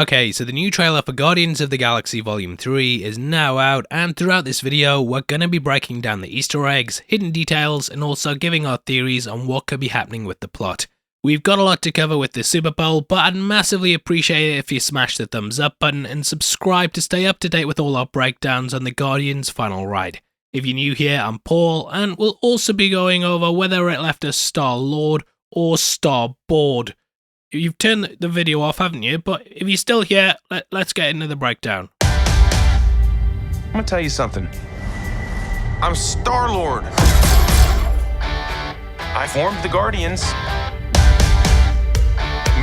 Okay, so the new trailer for Guardians of the Galaxy Volume 3 is now out, and throughout this video we're going to be breaking down the Easter eggs, hidden details, and also giving our theories on what could be happening with the plot. We've got a lot to cover with the Super Bowl, but I'd massively appreciate it if you smash the thumbs up button and subscribe to stay up to date with all our breakdowns on the Guardians final ride. If you're new here, I'm Paul, and we'll also be going over whether it left us Star-Lord or Star-Board. You've turned the video off, haven't you? But if you're still here, let's get into the breakdown. I'm gonna tell you something. I'm Star-Lord. I formed the Guardians.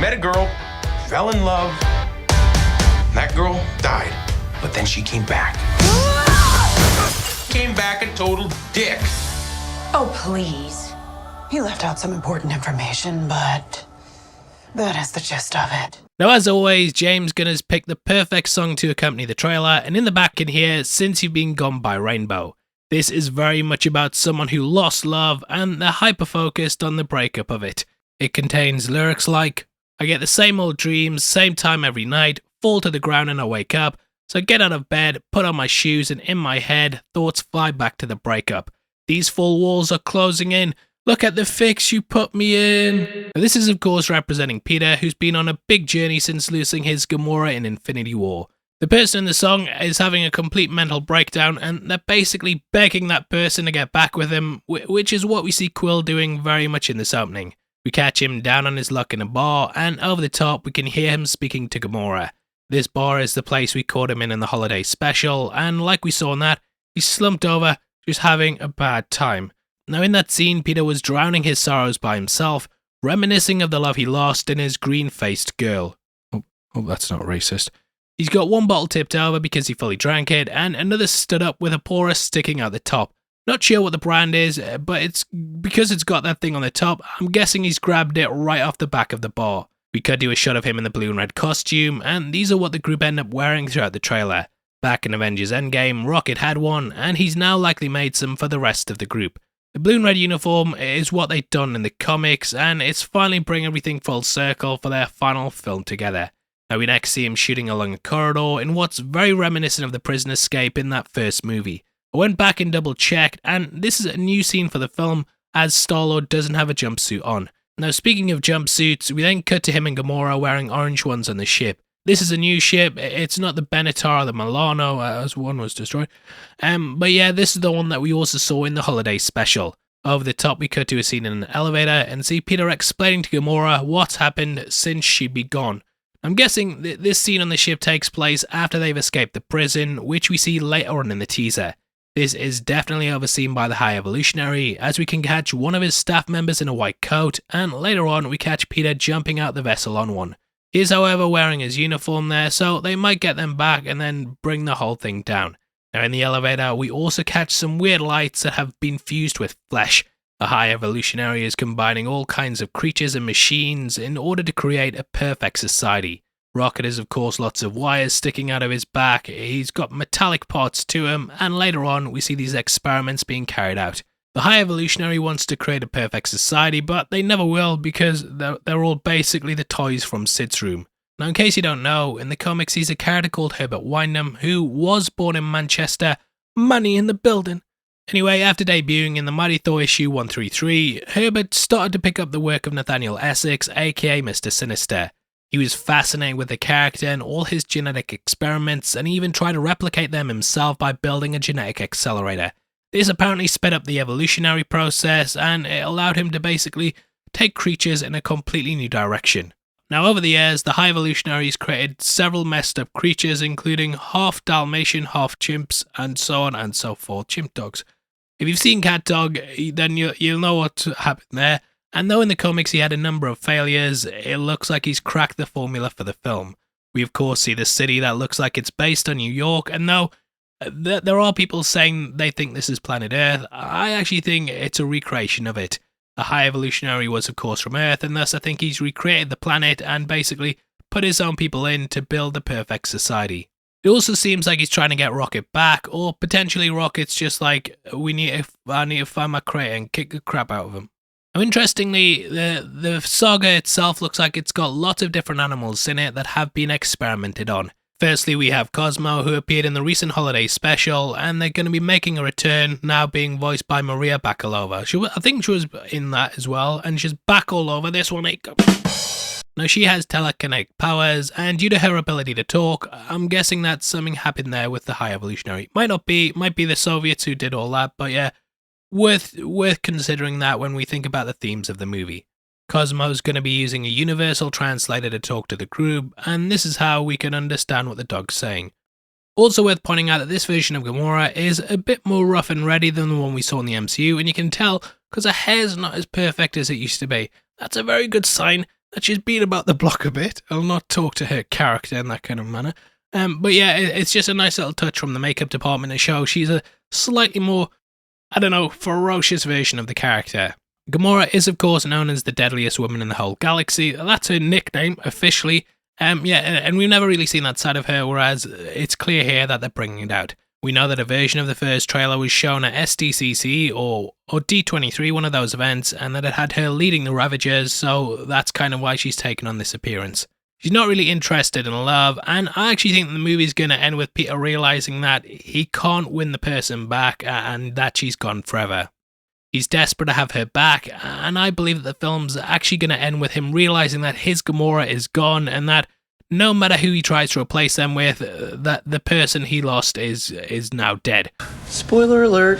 Met a girl, fell in love. That girl died, but then she came back. Came back a total dick. Oh, please. He left out some important information, but that is the gist of it. Now, as always, James Gunner's picked the perfect song to accompany the trailer, and in the back can hear Since You've Been Gone by Rainbow. This is very much about someone who lost love, and they're hyper-focused on the breakup of it. It contains lyrics like, I get the same old dreams, same time every night, fall to the ground and I wake up, so get out of bed, put on my shoes, and in my head, thoughts fly back to the breakup. These four walls are closing in. Look at the fix you put me in. Now, this is of course representing Peter, who's been on a big journey since losing his Gamora in Infinity War. The person in the song is having a complete mental breakdown, and they're basically begging that person to get back with him, which is what we see Quill doing very much in this opening. We catch him down on his luck in a bar, and over the top we can hear him speaking to Gamora. This bar is the place we caught him in the holiday special, and like we saw in that, he's slumped over, just having a bad time. Now in that scene, Peter was drowning his sorrows by himself, reminiscing of the love he lost in his green-faced girl. Oh, that's not racist. He's got one bottle tipped over because he fully drank it, and another stood up with a porous sticking out the top. Not sure what the brand is, but it's because it's got that thing on the top, I'm guessing he's grabbed it right off the back of the bar. We could do a shot of him in the blue and red costume, and these are what the group end up wearing throughout the trailer. Back in Avengers Endgame, Rocket had one, and he's now likely made some for the rest of the group. The blue and red uniform is what they'd done in the comics, and it's finally bringing everything full circle for their final film together. Now we next see him shooting along a corridor in what's very reminiscent of the prison escape in that first movie. I went back and double checked, and this is a new scene for the film, as Star-Lord doesn't have a jumpsuit on. Now speaking of jumpsuits, we then cut to him and Gamora wearing orange ones on the ship. This is a new ship, it's not the Benatar or the Milano, as one was destroyed. But yeah, this is the one that we also saw in the holiday special. Over the top we cut to a scene in an elevator and see Peter explaining to Gamora what's happened since she'd be gone. I'm guessing this scene on the ship takes place after they've escaped the prison, which we see later on in the teaser. This is definitely overseen by the High Evolutionary, as we can catch one of his staff members in a white coat, and later on we catch Peter jumping out the vessel on one. He is however wearing his uniform there, so they might get them back and then bring the whole thing down. Now in the elevator we also catch some weird lights that have been fused with flesh. The High Evolutionary is combining all kinds of creatures and machines in order to create a perfect society. Rocket is of course lots of wires sticking out of his back, he's got metallic parts to him, and later on we see these experiments being carried out. The High Evolutionary wants to create a perfect society, but they never will because they're all basically the toys from Sid's room. Now in case you don't know, in the comics he's a character called Herbert Wyndham who was born in Manchester. Money in the building. Anyway, after debuting in the Mighty Thor issue 133, Herbert started to pick up the work of Nathaniel Essex, aka Mr. Sinister. He was fascinated with the character and all his genetic experiments, and he even tried to replicate them himself by building a genetic accelerator. This apparently sped up the evolutionary process, and it allowed him to basically take creatures in a completely new direction. Now over the years, the High Evolutionaries created several messed up creatures, including half Dalmatian, half chimps, and so on and so forth, chimp dogs. If you've seen Cat Dog, then you'll know what happened there. And though in the comics he had a number of failures, it looks like he's cracked the formula for the film. We of course see the city that looks like it's based on New York, and though there are people saying they think this is planet Earth, I actually think it's a recreation of it. The High Evolutionary was of course from Earth, and thus I think he's recreated the planet and basically put his own people in to build the perfect society. It also seems like he's trying to get Rocket back, or potentially Rocket's just like, I need to find my crate and kick the crap out of him. Now, interestingly, the saga itself looks like it's got lots of different animals in it that have been experimented on. Firstly, we have Cosmo, who appeared in the recent holiday special, and they're going to be making a return, now being voiced by Maria Bakalova. I think she was in that as well, and she's back all over this one. Now, she has telekinetic powers, and due to her ability to talk, I'm guessing that something happened there with the High Evolutionary. Might be the Soviets who did all that, but yeah, worth considering that when we think about the themes of the movie. Cosmo's going to be using a universal translator to talk to the group, and this is how we can understand what the dog's saying. Also worth pointing out that this version of Gamora is a bit more rough and ready than the one we saw in the MCU, and you can tell because her hair's not as perfect as it used to be. That's a very good sign that she's been about the block a bit. I'll not talk to her character in that kind of manner. But yeah, it's just a nice little touch from the makeup department to show she's a slightly more, ferocious version of the character. Gamora is, of course, known as the deadliest woman in the whole galaxy. That's her nickname, officially. And we've never really seen that side of her, whereas it's clear here that they're bringing it out. We know that a version of the first trailer was shown at SDCC or D23, one of those events, and that it had her leading the Ravagers, so that's kind of why she's taken on this appearance. She's not really interested in love, and I actually think the movie's going to end with Peter realizing that he can't win the person back and that she's gone forever. He's desperate to have her back, and I believe that the film's actually going to end with him realizing that his Gamora is gone and that no matter who he tries to replace them with, that the person he lost is now dead. Spoiler alert.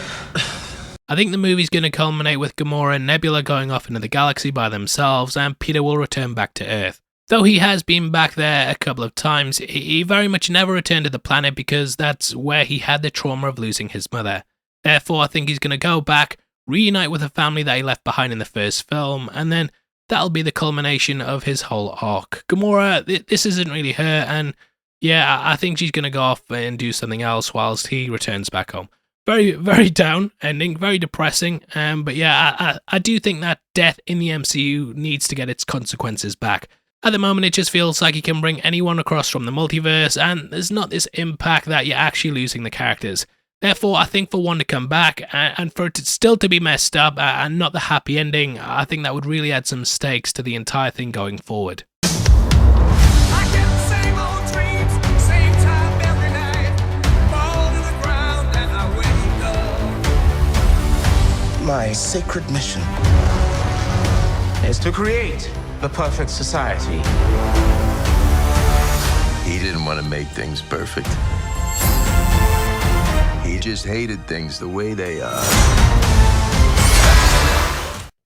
I think the movie's going to culminate with Gamora and Nebula going off into the galaxy by themselves, and Peter will return back to Earth. Though he has been back there a couple of times, he very much never returned to the planet because that's where he had the trauma of losing his mother. Therefore, I think he's going to go back, reunite with the family that he left behind in the first film, and then that'll be the culmination of his whole arc. Gamora, this isn't really her, and yeah, I think she's going to go off and do something else whilst he returns back home. Very, very down ending, very depressing, but yeah, I do think that death in the MCU needs to get its consequences back. At the moment, it just feels like you can bring anyone across from the multiverse, and there's not this impact that you're actually losing the characters. Therefore, I think for one to come back and for it still to be messed up and not the happy ending, I think that would really add some stakes to the entire thing going forward. I get the same old dreams, same time every night. Fall to the ground and I wake up. My sacred mission Is to create the perfect society. He didn't want to make things perfect. He just hated things the way they are.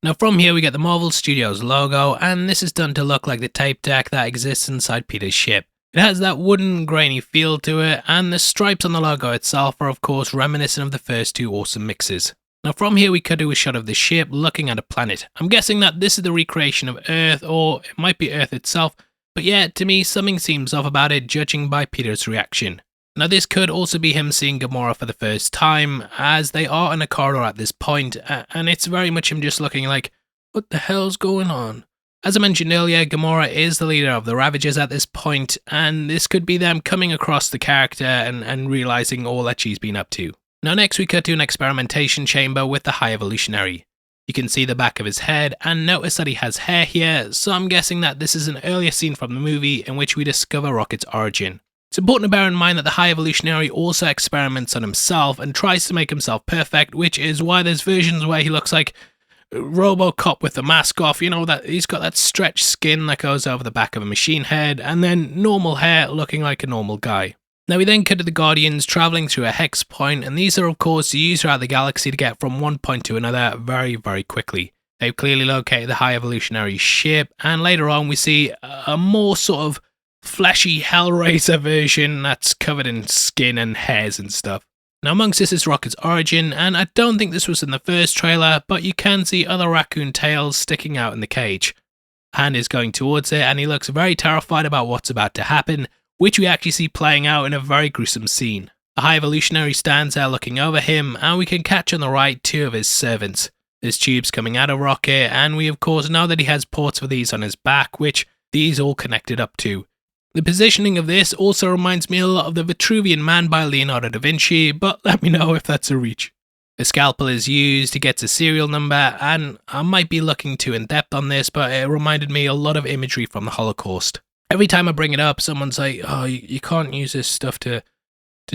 Now from here we get the Marvel Studios logo, and this is done to look like the tape deck that exists inside Peter's ship. It has that wooden, grainy feel to it, and the stripes on the logo itself are of course reminiscent of the first two awesome mixes. Now from here we cut to a shot of the ship looking at a planet. I'm guessing that this is the recreation of Earth, or it might be Earth itself, but yeah, to me something seems off about it judging by Peter's reaction. Now this could also be him seeing Gamora for the first time, as they are in a corridor at this point, and it's very much him just looking like, what the hell's going on? As I mentioned earlier, Gamora is the leader of the Ravagers at this point, and this could be them coming across the character and realizing all that she's been up to. Now next we cut to an experimentation chamber with the High Evolutionary. You can see the back of his head and notice that he has hair here, so I'm guessing that this is an earlier scene from the movie in which we discover Rocket's origin. It's important to bear in mind that the High Evolutionary also experiments on himself and tries to make himself perfect, which is why there's versions where he looks like RoboCop with the mask off, you know, that he's got that stretched skin that goes over the back of a machine head, and then normal hair looking like a normal guy. Now we then cut to the Guardians travelling through a hex point, and these are of course used throughout the galaxy to get from one point to another very, very quickly. They've clearly located the High Evolutionary ship, and later on we see a more sort of fleshy Hellraiser version that's covered in skin and hairs and stuff. Now amongst this is Rocket's origin, and I don't think this was in the first trailer, but you can see other raccoon tails sticking out in the cage. Han is going towards it, and he looks very terrified about what's about to happen, which we actually see playing out in a very gruesome scene. The High Evolutionary stands there looking over him, and we can catch on the right two of his servants. There's tubes coming out of Rocket, and we of course know that he has ports for these on his back, which these all connected up to. The positioning of this also reminds me a lot of the Vitruvian Man by Leonardo da Vinci, but let me know if that's a reach. The scalpel is used, he gets a serial number, and I might be looking too in depth on this, but it reminded me a lot of imagery from the Holocaust. Every time I bring it up, someone's like, oh, you can't use this stuff to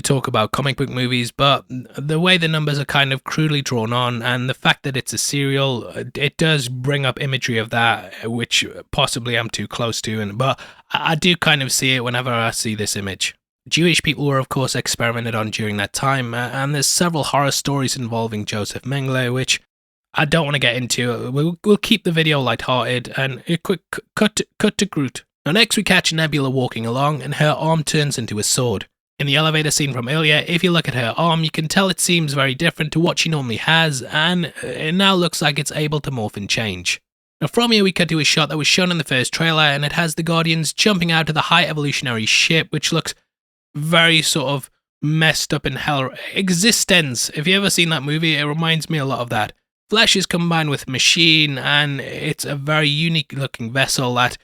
talk about comic book movies, but the way the numbers are kind of crudely drawn on, and the fact that it's a serial, it does bring up imagery of that, which possibly I'm too close to, but I do kind of see it whenever I see this image. Jewish people were of course experimented on during that time, and there's several horror stories involving Joseph Mengele, which I don't want to get into. We'll keep the video lighthearted, and a quick cut to Groot. Now next we catch Nebula walking along, and her arm turns into a sword. In the elevator scene from earlier, if you look at her arm, you can tell it seems very different to what she normally has, and it now looks like it's able to morph and change. Now from here we cut to a shot that was shown in the first trailer, and it has the Guardians jumping out of the High Evolutionary ship, which looks very sort of messed up in hell. Existence, if you ever seen that movie, it reminds me a lot of that. Flesh is combined with machine, and it's a very unique looking vessel that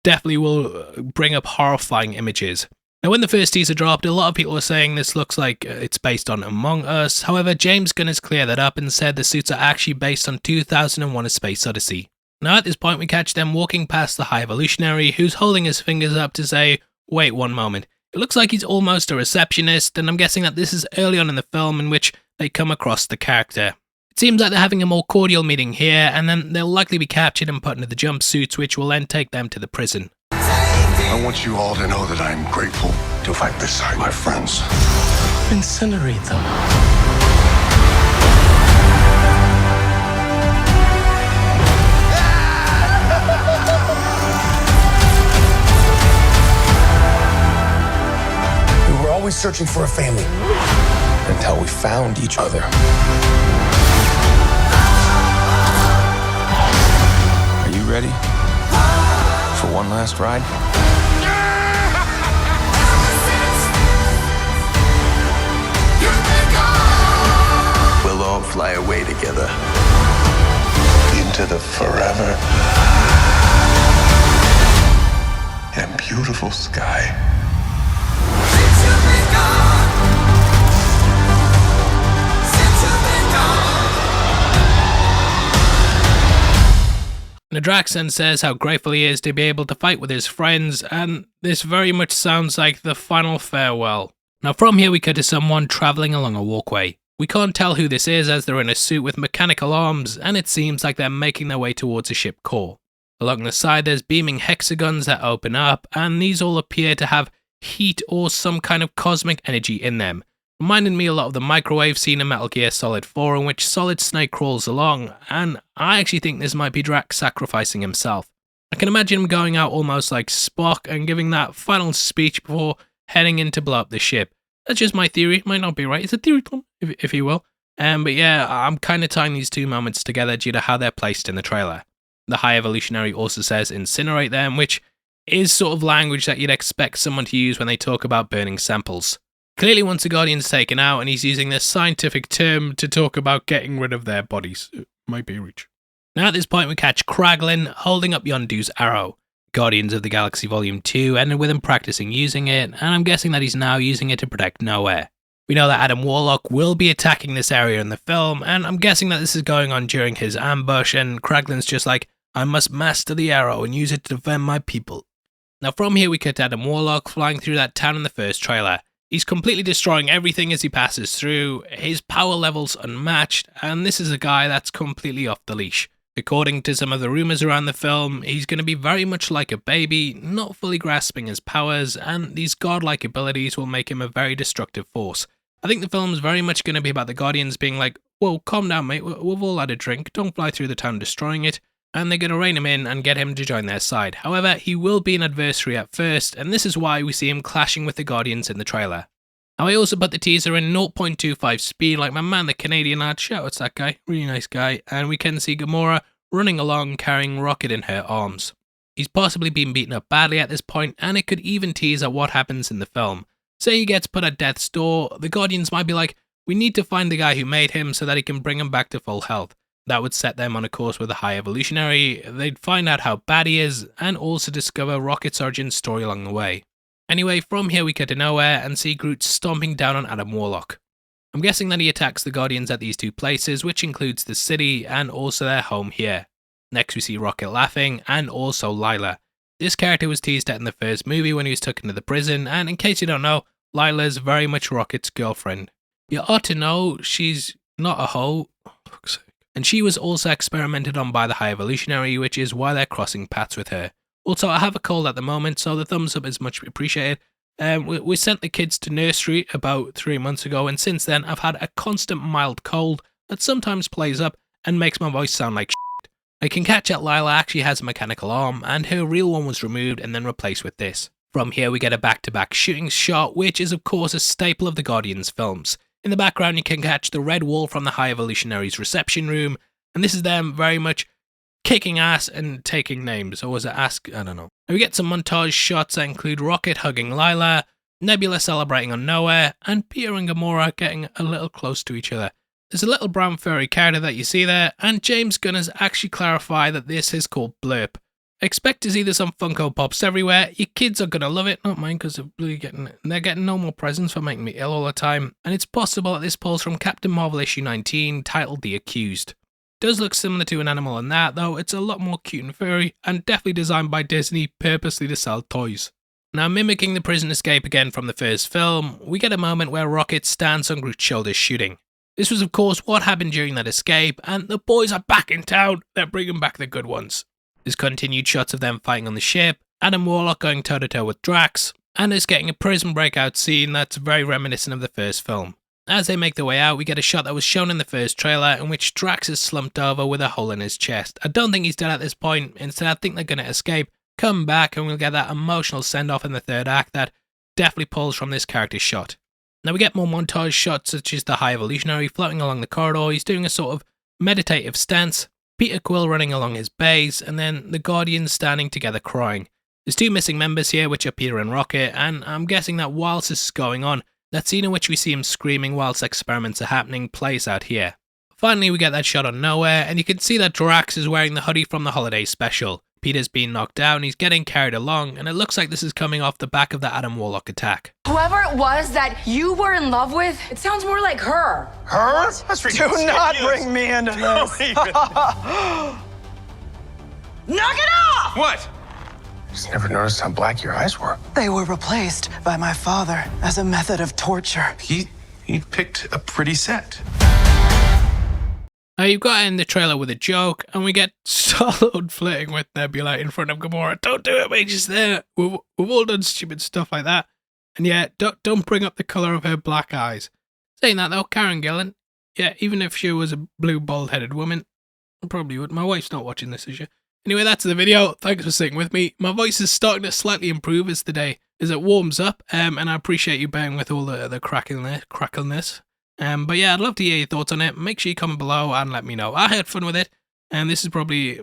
definitely will bring up horrifying images. Now when the first teaser dropped, a lot of people were saying this looks like it's based on Among Us. However, James Gunn has cleared that up and said the suits are actually based on 2001: A Space Odyssey. Now at this point we catch them walking past the High Evolutionary, who's holding his fingers up to say, wait one moment. It looks like he's almost a receptionist, and I'm guessing that this is early on in the film in which they come across the character. It seems like they're having a more cordial meeting here, and then they'll likely be captured and put into the jumpsuits, which will then take them to the prison. I want you all to know that I'm grateful to fight beside my friends. Incinerate them. We were always searching for a family until we found each other. Are you ready for one last ride? We'll all fly away together. Into the forever and beautiful sky. Now Drax then says how grateful he is to be able to fight with his friends, and this very much sounds like the final farewell. Now from here we cut to someone travelling along a walkway. We can't tell who this is as they're in a suit with mechanical arms, and it seems like they're making their way towards a ship core. Along the side there's beaming hexagons that open up, and these all appear to have heat or some kind of cosmic energy in them. Reminded me a lot of the microwave scene in Metal Gear Solid 4 in which Solid Snake crawls along, and I actually think this might be Drax sacrificing himself. I can imagine him going out almost like Spock and giving that final speech before heading in to blow up the ship. That's just my theory, it might not be right, it's a theory, if you will. But yeah, I'm kind of tying these two moments together due to how they're placed in the trailer. The High Evolutionary also says incinerate them, which is sort of language that you'd expect someone to use when they talk about burning samples. Clearly once the Guardian's taken out, and he's using this scientific term to talk about getting rid of their bodies. It might be a reach. Now at this point we catch Kraglin holding up Yondu's arrow. Guardians of the Galaxy Volume 2 ended with him practicing using it, and I'm guessing that he's now using it to protect Nowhere. We know that Adam Warlock will be attacking this area in the film, and I'm guessing that this is going on during his ambush, and Kraglin's just like, I must master the arrow and use it to defend my people. Now from here we cut Adam Warlock flying through that town in the first trailer. He's completely destroying everything as he passes through, his power level's unmatched, and this is a guy that's completely off the leash. According to some of the rumours around the film, he's going to be very much like a baby, not fully grasping his powers, and these godlike abilities will make him a very destructive force. I think the film's very much going to be about the Guardians being like, whoa, calm down mate, we've all had a drink, don't fly through the town destroying it, and they're going to rein him in and get him to join their side. However, he will be an adversary at first, and this is why we see him clashing with the Guardians in the trailer. Now I also put the teaser in 0.25 speed like my man the Canadian lad, shout out to that guy, really nice guy, and we can see Gamora running along carrying Rocket in her arms. He's possibly been beaten up badly at this point, and it could even tease at what happens in the film. Say he gets put at death's door, the Guardians might be like, we need to find the guy who made him so that he can bring him back to full health. That would set them on a course with the High Evolutionary, they'd find out how bad he is, and also discover Rocket's origin story along the way. Anyway, from here we cut to Nowhere and see Groot stomping down on Adam Warlock. I'm guessing that he attacks the Guardians at these two places, which includes the city and also their home here. Next we see Rocket laughing, and also Lila. This character was teased at in the first movie when he was taken to the prison, and in case you don't know, Lila's very much Rocket's girlfriend. You ought to know she's not a hoe, fuck's sake. And she was also experimented on by the High Evolutionary, which is why they're crossing paths with her. Also, I have a cold at the moment, so the thumbs up is much appreciated. We sent the kids to nursery about 3 months ago, and since then I've had a constant mild cold that sometimes plays up and makes my voice sound like shit. I can catch that Lila actually has a mechanical arm, and her real one was removed and then replaced with this. From here we get a back-to-back shooting shot, which is of course a staple of the Guardians films. In the background you can catch the red wall from the High Evolutionary's reception room, and this is them very much kicking ass and taking names, or was it ask? I don't know. And we get some montage shots that include Rocket hugging Lila, Nebula celebrating on Nowhere, and Peter and Gamora getting a little close to each other. There's a little brown furry character that you see there, and James Gunn has actually clarified that this is called Blurp. Expect to see this on Funko Pops everywhere. Your kids are gonna love it, not mine, because they're getting no more presents for making me ill all the time. And it's possible that this pulls from Captain Marvel issue 19, titled The Accused. Does look similar to an animal in that, though it's a lot more cute and furry, and definitely designed by Disney purposely to sell toys. Now, mimicking the prison escape again from the first film, we get a moment where Rocket stands on Groot's shoulders shooting. This was of course what happened during that escape, and the boys are back in town. They're bringing back the good ones. There's continued shots of them fighting on the ship, Adam Warlock going toe-to-toe with Drax, and there's getting a prison breakout scene that's very reminiscent of the first film. As they make their way out, we get a shot that was shown in the first trailer in which Drax is slumped over with a hole in his chest. I don't think he's dead at this point, instead I think they're going to escape, come back, and we'll get that emotional send-off in the third act that definitely pulls from this character's shot. Now we get more montage shots such as the High Evolutionary floating along the corridor. He's doing a sort of meditative stance, Peter Quill running along his base, and then the Guardians standing together crying. There's two missing members here, which are Peter and Rocket, and I'm guessing that whilst this is going on, that scene in which we see him screaming whilst experiments are happening plays out here. Finally, we get that shot on Nowhere, and you can see that Drax is wearing the hoodie from the holiday special. Peter's being knocked down, he's getting carried along, and it looks like this is coming off the back of the Adam Warlock attack. Whoever it was that you were in love with, it sounds more like her. Her? That's ridiculous. Do not bring me into this. Knock it off! What? Just never noticed how black your eyes were. They were replaced by my father as a method of torture. He picked a pretty set. Now you've got to end the trailer with a joke, and we get Star-Lord flirting with Nebula in front of Gamora. Don't do it, mate, she's there. We've all done stupid stuff like that. And yeah, don't bring up the colour of her black eyes. Saying that though, Karen Gillan, yeah, even if she was a blue bald-headed woman, I probably would. My wife's not watching this, is she? Anyway, that's the video. Thanks for sticking with me. My voice is starting to slightly improve as it warms up, and I appreciate you bearing with all the crackliness. But yeah, I'd love to hear your thoughts on it. Make sure you comment below and let me know. I had fun with it, and this is probably,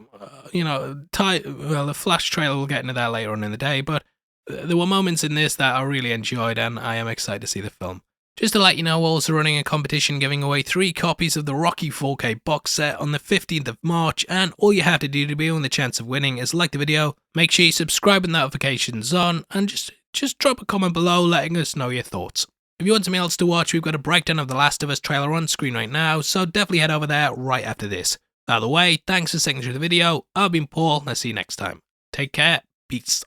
the Flash trailer, we'll get into that later on in the day, but there were moments in this that I really enjoyed, and I am excited to see the film. Just to let you know, we're also running a competition giving away 3 copies of the Rocky 4K box set on the 15th of March, and all you have to do to be on the chance of winning is like the video, make sure you subscribe with notifications on, and just drop a comment below letting us know your thoughts. If you want something else to watch, we've got a breakdown of The Last of Us trailer on screen right now, so definitely head over there right after this. By the way, thanks for sticking through the video. I've been Paul, and I'll see you next time. Take care. Peace.